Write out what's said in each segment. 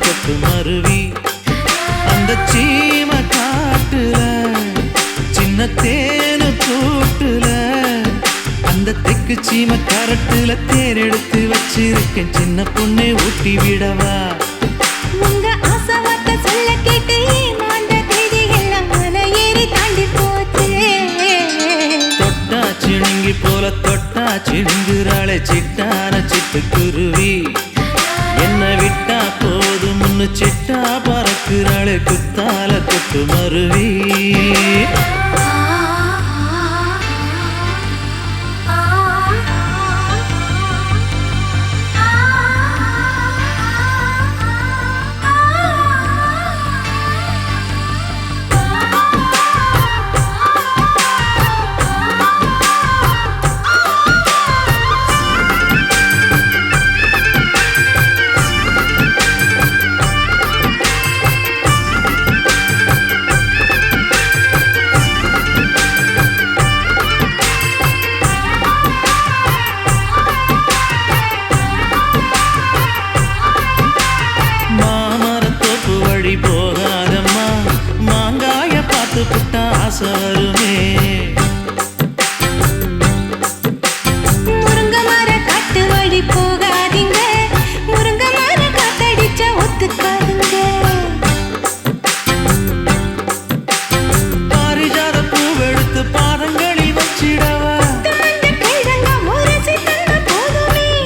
கொட்டு மருவி அந்த சீம காட்டுல சின்ன தேனு கூட்டுல அந்த தெக்கு சீம கரட்டுல தேர் எடுத்து வச்சிருக்கேன் சின்ன பொண்ணே ஊட்டி விடவா உங்க ஆசை வார்த்தை சொல்ல கேட்டு மாண்ட தேதி எல்லாம் மலை ஏறி தாண்டி போச்சு தொட்டா சிணுங்கி போல தொட்டா சிணுங்குறாளே சிட்டான சிட்டுக்குருவி என்ன விட்டா போதும் முன்னு சிட்டா பறக்குறாளே குத்தால கொட்டு மருவி போகாதம்மா மாங்காய பார்த்து புட்டா ஆசை வருமே முருங்க மர காட்டு வழி போகாதீங்க முருங்க மர காத்தடிச்சா ஒத்துக்காதுங்க பாரிஜாத பூவெடுத்து பாதங்களில் வச்சிடவா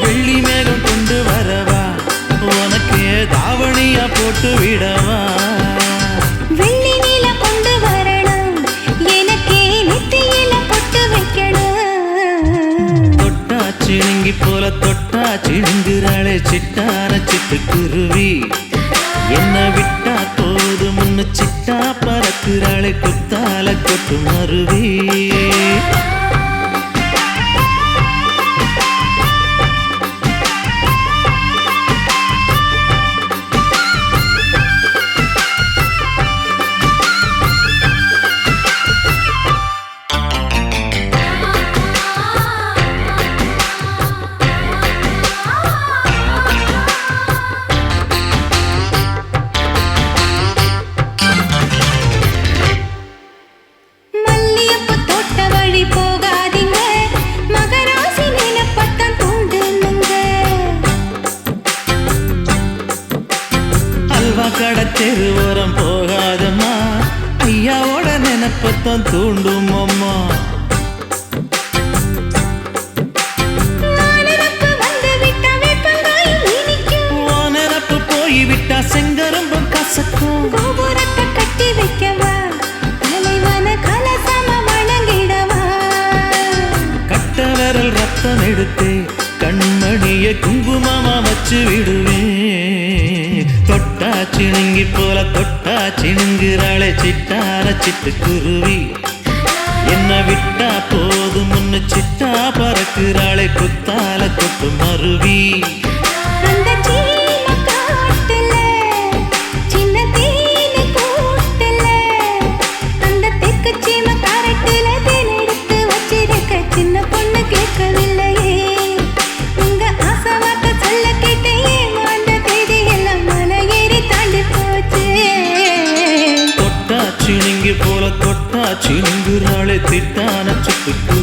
வெள்ளி மேகம் கொண்டு வரவா உனக்கு தாவணியா போட்டு விடவா வெள்ளி நீல கொண்டு வரணும் எனக்கே நெத்தியில பொட்டு வைக்கணும் தொட்டா சிணுங்கி போல தொட்டா சிணுங்குறாளே சிட்டான சிட்டுக்குருவி என்ன விட்டா போது முன்னு சிட்டா பறக்குறாளே குத்தால கொட்டு மருவி கடத்தெரு ஓரம் போகாதம்மா ஐயாவோட நினைப்பத்தான் தூண்டும் அம்மா நினப்பு போய்விட்டா செங்கரும்பும் கசக்கும் கோபுரத்தை கட்டி வைக்கவா தலைவன கலசம வணங்கிடவா கட்ட விரல் ரத்தம் எடுத்து கண்மணிய குங்குமமா வச்சு விடுவேன் தொட்டா சிணுங்கி போல தொட்டா சிணுங்குறாளே சிட்டான சிட்டுக்குருவி என்ன விட்டா போதும் முன்னு சிட்டா பறக்குறாளே குத்தால கொட்டு மருவி அந்த சீம காட்டுல சின்ன தேனு கூட்டுல அந்த தெக்கு சீம கரட்டுல தேன் எடுத்து வச்சிருக்க சின்ன பொண்ணு கேட்கவில்லையே உங்க ஆசை வார்த்தை சொல்ல கேட்டு ஏமாந்த தேதி எல்லாம் மலை ஏறி தாண்டி போச்சு தொட்டா சிணுங்கி போல தொட்டா சிணுங்குறாளே திட்டான சிட்டுக்கு